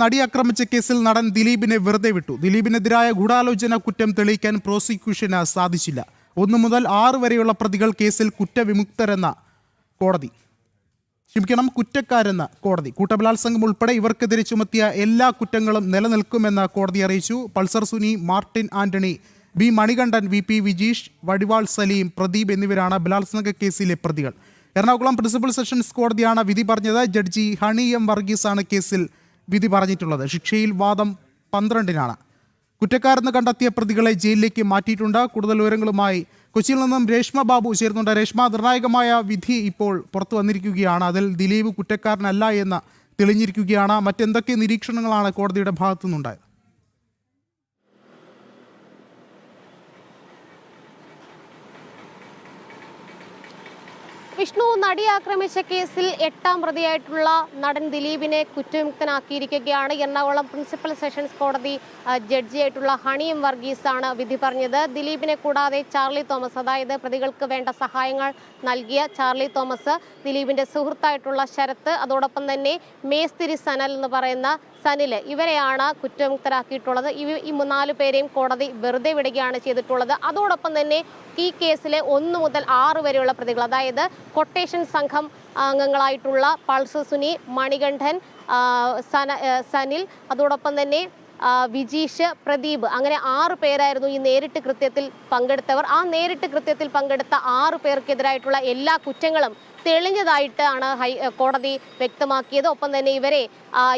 നടി ആക്രമിച്ച കേസിൽ നടൻ ദിലീപിനെ വെറുതെ വിട്ടു. ദിലീപിനെതിരായ ഗൂഢാലോചന കുറ്റം തെളിയിക്കാൻ പ്രോസിക്യൂഷന് സാധിച്ചില്ല. 1 മുതൽ 6 വരെയുള്ള പ്രതികൾ കേസിൽ കുറ്റവിമുക്തരെന്ന കോടതി. കുറ്റക്കാരെന്ന കോടതി. കൂട്ടബലാത്സംഗം ഉൾപ്പെടെ ഇവർക്കെതിരെ ചുമത്തിയ എല്ലാ കുറ്റങ്ങളും നിലനിൽക്കുമെന്ന് കോടതി അറിയിച്ചു. Pulsar Suni, Martin Antony, B Manikandan, VP Vijeesh, വടിവാൾ സലീം, പ്രദീപ് എന്നിവരാണ് ബലാത്സംഗ കേസിലെ പ്രതികൾ. എറണാകുളം പ്രിൻസിപ്പൽ സെഷൻസ് കോടതിയാണ് വിധി പറഞ്ഞത്. ജഡ്ജി ഹണി M വർഗീസാണ് കേസിൽ വിധി പറഞ്ഞിട്ടുള്ളത്. ശിക്ഷയിൽ വാദം 12-നാണ്. കുറ്റക്കാരെന്ന് കണ്ടെത്തിയ പ്രതികളെ ജയിലിലേക്ക് മാറ്റിയിട്ടുണ്ട്. കൂടുതൽ വിവരങ്ങളുമായി കൊച്ചിയിൽ നിന്നും രേഷ്മ ബാബു ചേരുന്നുണ്ട്. രേഷ്മ, നിർണായകമായ വിധി ഇപ്പോൾ പുറത്തു വന്നിരിക്കുകയാണ്. അതിൽ ദിലീപ് കുറ്റക്കാരനല്ല എന്ന് തെളിഞ്ഞിരിക്കുകയാണ്. മറ്റെന്തൊക്കെ നിരീക്ഷണങ്ങളാണ് കോടതിയുടെ ഭാഗത്തു നിന്നുണ്ടായത്? വിഷ്ണു, നടി ആക്രമിച്ച കേസിൽ 8ാം പ്രതിയായിട്ടുള്ള നടൻ ദിലീപിനെ കുറ്റവിമുക്തനാക്കിയിരിക്കുകയാണ്. എറണാകുളം പ്രിൻസിപ്പൽ സെഷൻസ് കോടതി ജഡ്ജിയായിട്ടുള്ള ഹണി M വർഗീസാണ് വിധി പറഞ്ഞത്. ദിലീപിനെ കൂടാതെ ചാർലി തോമസ്, അതായത് പ്രതികൾക്ക് വേണ്ട സഹായങ്ങൾ നൽകിയ ചാർലി തോമസ്, ദിലീപിന്റെ സുഹൃത്തായിട്ടുള്ള ശരത്ത്, അതോടൊപ്പം തന്നെ മേസ്തിരി സനൽ എന്ന് പറയുന്ന സനിൽ, ഇവരെയാണ് കുറ്റവിമുക്തരാക്കിയിട്ടുള്ളത്. ഈ 4 പേരെയും കോടതി വെറുതെ വിടുകയാണ് ചെയ്തിട്ടുള്ളത്. അതോടൊപ്പം തന്നെ ഈ കേസിലെ 1 മുതൽ 6 വരെയുള്ള പ്രതികൾ, അതായത് കൊട്ടേഷൻ സംഘം അംഗങ്ങളായിട്ടുള്ള പൾസർ സുനി, മണികണ്ഠൻ, സനിൽ, അതോടൊപ്പം തന്നെ വിജീഷ്, പ്രദീപ്, അങ്ങനെ 6 പേരായിരുന്നു ഈ നേരിട്ട് കൃത്യത്തിൽ പങ്കെടുത്തവർ. ആ നേരിട്ട് കൃത്യത്തിൽ പങ്കെടുത്ത 6 പേർക്കെതിരായിട്ടുള്ള എല്ലാ കുറ്റങ്ങളും തെളിഞ്ഞതായിട്ടാണ് കോടതി വ്യക്തമാക്കിയത്. ഒപ്പം തന്നെ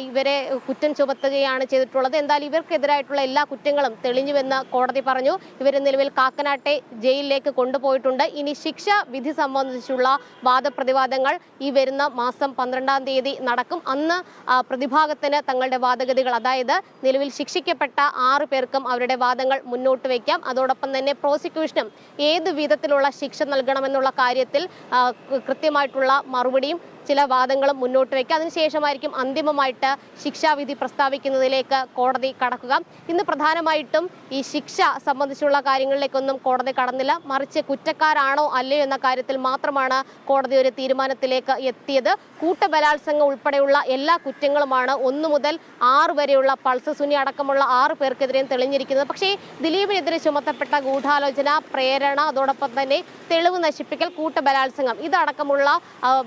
ഇവരെ കുറ്റം ചുമത്തുകയാണ് ചെയ്തിട്ടുള്ളത്. എന്തായാലും ഇവർക്കെതിരായിട്ടുള്ള എല്ലാ കുറ്റങ്ങളും തെളിഞ്ഞുവെന്ന് കോടതി പറഞ്ഞു. ഇവരെ നിലവിൽ കാക്കനാട്ടെ ജയിലിലേക്ക് കൊണ്ടുപോയിട്ടുണ്ട്. ഇനി ശിക്ഷ വിധി സംബന്ധിച്ചുള്ള വാദപ്രതിവാദങ്ങൾ ഈ വരുന്ന മാസം 12-ാം തീയതി നടക്കും. അന്ന് പ്രതിഭാഗത്തിന് തങ്ങളുടെ വാദഗതികൾ, അതായത് നിലവിൽ ശിക്ഷിക്കപ്പെട്ട 6 പേർക്കും അവരുടെ വാദങ്ങൾ മുന്നോട്ട് വയ്ക്കാം. അതോടൊപ്പം തന്നെ പ്രോസിക്യൂഷനും ഏത് വിധത്തിലുള്ള ശിക്ഷ നൽകണമെന്നുള്ള കാര്യത്തിൽ കൃത്യമായിട്ടുള്ള മറുപടിയും ചില വാദങ്ങളും മുന്നോട്ട് വയ്ക്കുക. അതിനുശേഷമായിരിക്കും അന്തിമമായിട്ട് ശിക്ഷാവിധി പ്രസ്താവിക്കുന്നതിലേക്ക് കോടതി കടക്കുക. ഇന്ന് പ്രധാനമായിട്ടും ഈ ശിക്ഷ സംബന്ധിച്ചുള്ള കാര്യങ്ങളിലേക്കൊന്നും കോടതി കടന്നില്ല. മറിച്ച് കുറ്റക്കാരാണോ അല്ലയോ എന്ന കാര്യത്തിൽ മാത്രമാണ് കോടതി ഒരു തീരുമാനത്തിലേക്ക് എത്തിയത്. കൂട്ടബലാത്സംഗം ഉൾപ്പെടെയുള്ള എല്ലാ കുറ്റങ്ങളുമാണ് 1 മുതൽ 6 വരെയുള്ള പൾസർ സുനി അടക്കമുള്ള 6 പേർക്കെതിരെയും തെളിഞ്ഞിരിക്കുന്നത്. പക്ഷേ ദിലീപിനെതിരെ ചുമത്തപ്പെട്ട ഗൂഢാലോചന, പ്രേരണ, അതോടൊപ്പം തന്നെ തെളിവ് നശിപ്പിക്കൽ, കൂട്ടബലാത്സംഗം, ഇതടക്കമുള്ള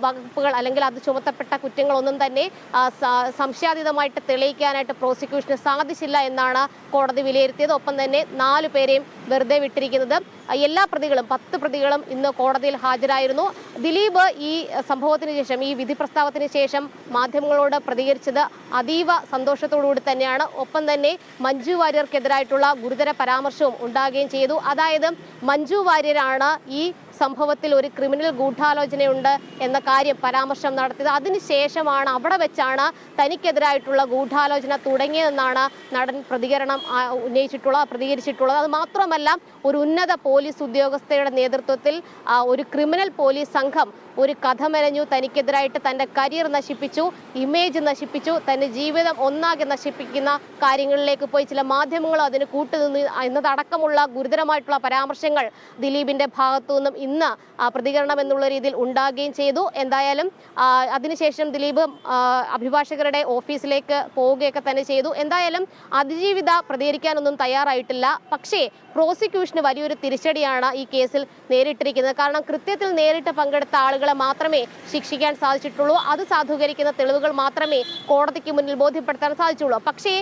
വകുപ്പുകൾ അല്ലെങ്കിൽ അത് ചുമത്തപ്പെട്ട കുറ്റങ്ങളൊന്നും തന്നെ സംശയാതീതമായിട്ട് തെളിയിക്കാനായിട്ട് പ്രോസിക്യൂഷന് സാധിച്ചില്ല എന്നാണ് കോടതി വിലയിരുത്തിയത്. ഒപ്പം തന്നെ 4 പേരെയും വെറുതെ വിട്ടിരിക്കുന്നത്. എല്ലാ പ്രതികളും 10 പ്രതികളും ഇന്ന് കോടതിയിൽ ഹാജരായിരുന്നു. ദിലീപ് ഈ സംഭവത്തിന് ശേഷം, ഈ വിധി പ്രസ്താവത്തിന് ശേഷം മാധ്യമങ്ങളോട് പ്രതികരിച്ചത് അതീവ സന്തോഷത്തോടുകൂടി തന്നെയാണ്. ഒപ്പം തന്നെ മഞ്ജു വാര്യർക്കെതിരായിട്ടുള്ള ഗുരുതര പരാമർശവും ഉണ്ടാകുകയും ചെയ്തു. അതായത് മഞ്ജു വാര്യരാണ് ഈ സംഭവത്തിൽ ഒരു ക്രിമിനൽ ഗൂഢാലോചനയുണ്ട് എന്ന കാര്യം പരാമർശം നടത്തിയത്. അതിനുശേഷമാണ്, അവിടെ വെച്ചാണ് തനിക്കെതിരായിട്ടുള്ള ഗൂഢാലോചന തുടങ്ങിയതെന്നാണ് നടൻ പ്രതികരിച്ചിട്ടുള്ളത്. അത് മാത്രമല്ല, ഒരു ഉന്നത പോലീസ് ഉദ്യോഗസ്ഥയുടെ നേതൃത്വത്തിൽ ഒരു ക്രിമിനൽ പോലീസ് സംഘം ഒരു കഥ മെനഞ്ഞു, തനിക്കെതിരായിട്ട് തൻ്റെ കരിയർ നശിപ്പിച്ചു, ഇമേജ് നശിപ്പിച്ചു, തൻ്റെ ജീവിതം ഒന്നാകെ നശിപ്പിക്കുന്ന കാര്യങ്ങളിലേക്ക് പോയി. ചില മാധ്യമങ്ങളും അതിന് കൂട്ടുനിന്നു എന്നതടക്കമുള്ള ഗുരുതരമായിട്ടുള്ള പരാമർശങ്ങൾ ദിലീപിൻ്റെ ഭാഗത്തു നിന്നും ഇന്ന് പ്രതികരണം എന്നുള്ള രീതിയിൽ ഉണ്ടാകുകയും ചെയ്തു. എന്തായാലും അതിനുശേഷം ദിലീപ് അഭിഭാഷകരുടെ ഓഫീസിലേക്ക് പോവുകയൊക്കെ തന്നെ ചെയ്തു. എന്തായാലും അതിജീവിത പ്രതികരിക്കാനൊന്നും തയ്യാറായിട്ടില്ല. പക്ഷേ പ്രോസിക്യൂഷന് വലിയൊരു തിരിച്ചടിയാണ് ഈ കേസിൽ നേരിട്ടിരിക്കുന്നത്. കാരണം കൃത്യത്തിൽ നേരിട്ട് പങ്കെടുത്ത ആളുകളെ മാത്രമേ ശിക്ഷിക്കാൻ സാധിച്ചിട്ടുള്ളൂ. അത് സാധൂകരിക്കുന്ന തെളിവുകൾ മാത്രമേ കോടതിക്ക് മുന്നിൽ ബോധ്യപ്പെടുത്താൻ സാധിച്ചുള്ളൂ. പക്ഷേ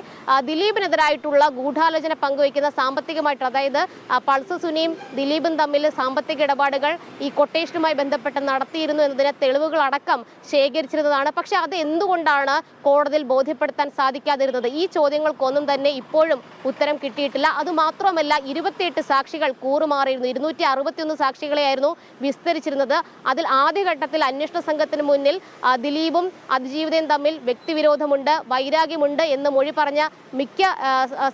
ദിലീപിനെതിരായിട്ടുള്ള ഗൂഢാലോചന പങ്കുവയ്ക്കുന്ന സാമ്പത്തികമായിട്ട്, അതായത് പൾസർ സുനിയും ദിലീപും തമ്മിൽ സാമ്പത്തിക ഇടപാടുകൾ ഈ കൊട്ടേഷനുമായി ബന്ധപ്പെട്ട് നടത്തിയിരുന്നു എന്നതിന് തെളിവുകൾ അടക്കം ശേഖരിച്ചിരുന്നതാണ്. പക്ഷെ അത് എന്തുകൊണ്ടാണ് കോടതിയിൽ ബോധ്യപ്പെടുത്താൻ സാധിക്കാതിരുന്നത്? ഈ ചോദ്യങ്ങൾക്കൊന്നും തന്നെ ഇപ്പോഴും ഉത്തരം കിട്ടിയിട്ടില്ല. അതുമാത്രമല്ല, 28 സാക്ഷികൾ കൂറുമാറിയിരുന്നു. 261 സാക്ഷികളെയായിരുന്നു വിസ്തരിച്ചിരുന്നത്. അതിൽ ആദ്യഘട്ടത്തിൽ അന്വേഷണ സംഘത്തിന് മുന്നിൽ ദിലീപും അതിജീവിതയും തമ്മിൽ വ്യക്തിവിരോധമുണ്ട്, വൈരാഗ്യമുണ്ട് എന്ന് മൊഴി പറഞ്ഞ മിക്ക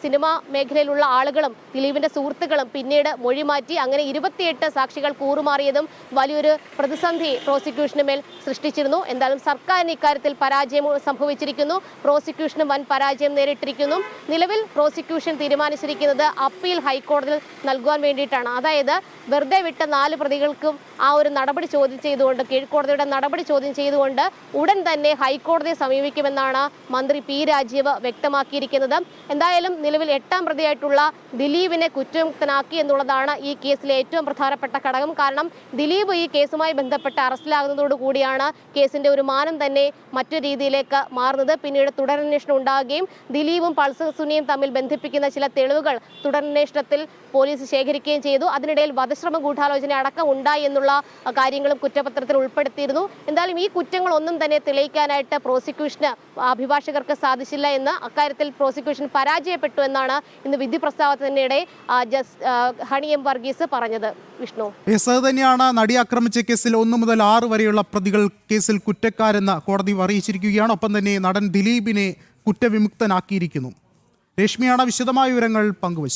സിനിമാ മേഖലയിലുള്ള ആളുകളും ദിലീപിന്റെ സുഹൃത്തുക്കളും പിന്നീട് മൊഴി മാറ്റി. അങ്ങനെ 28 സാക്ഷികൾ കൂറുമാറിയതും വലിയൊരു പ്രതിസന്ധി പ്രോസിക്യൂഷന് മേൽ സൃഷ്ടിച്ചിരുന്നു. എന്തായാലും സർക്കാരിന് ഇക്കാര്യത്തിൽ പരാജയം സംഭവിച്ചിരിക്കുന്നു. പ്രോസിക്യൂഷന് വൻ പരാജയം നേരിട്ടിരിക്കുന്നു. നിലവിൽ പ്രോസിക്യൂഷൻ തീരുമാനിച്ചിരിക്കുന്നത് അപ്പീൽ ഹൈക്കോടതിയിൽ നൽകുവാൻ വേണ്ടിയിട്ടാണ്. അതായത് വെറുതെ വിട്ട 4 പ്രതികൾക്കും ആ ഒരു നടപടി ചോദ്യം ചെയ്തുകൊണ്ട്, കീഴ്ക്കോടതിയുടെ നടപടി ചോദ്യം ചെയ്തുകൊണ്ട് ഉടൻ തന്നെ ഹൈക്കോടതിയെ സമീപിക്കുമെന്നാണ് മന്ത്രി പി രാജീവ് വ്യക്തമാക്കിയിരിക്കുന്നത്. എന്തായാലും നിലവിൽ 8ാം പ്രതിയായിട്ടുള്ള ദിലീപിനെ കുറ്റമുക്തനാക്കി എന്നുള്ളതാണ് ഈ കേസിലെ ഏറ്റവും പ്രധാനപ്പെട്ട ഘടകം. കാരണം ദിലീപ് ഈ കേസുമായി ബന്ധപ്പെട്ട് അറസ്റ്റിലാകുന്നതോടുകൂടിയാണ് കേസിന്റെ ഒരു മാനം തന്നെ മറ്റൊരു രീതിയിലേക്ക് മാറുന്നത്. പിന്നീട് തുടരന്വേഷണം ഉണ്ടാകുകയും ദിലീപും പൾസർ സുനിയും തമ്മിൽ ബന്ധിപ്പിക്കുന്ന ചില തെളിവുകൾ തുടരന്വേഷണത്തിൽ പോലീസ് ശേഖരിക്കുകയും ചെയ്തു. അതിനിടയിൽ വധശ്രമ ഗൂഢാലോചന അടക്കം ഉണ്ടായി എന്നുള്ള കാര്യങ്ങളും കുറ്റപത്രത്തിൽ ഉൾപ്പെടുത്തിയിരുന്നു. എന്തായാലും ഈ കുറ്റങ്ങളൊന്നും തന്നെ തെളിയിക്കാനായിട്ട് പ്രോസിക്യൂഷന് അഭിഭാഷകർക്ക് സാധിച്ചില്ല എന്ന്, അക്കാര്യത്തിൽ പ്രോസിക്യൂഷൻ പരാജയപ്പെട്ടു എന്നാണ് ഇന്ന് വിധി പ്രസ്താവത്തിനിടെ ഹണി എം വർഗീസ് പറഞ്ഞത്. വിഷ്ണു, അത് തന്നെയാണ് നടി ആക്രമിച്ച കേസിൽ 1 മുതൽ 6 വരെയുള്ള പ്രതികൾ കേസിൽ കുറ്റക്കാരെന്ന് കോടതി അറിയിച്ചിരിക്കുകയാണ്. ഒപ്പം തന്നെ നടൻ ദിലീപിനെ കുറ്റവിമുക്തനാക്കിയിരിക്കുന്നു. രശ്മിയാണ് വിശദമായ വിവരങ്ങൾ പങ്കുവച്ചത്.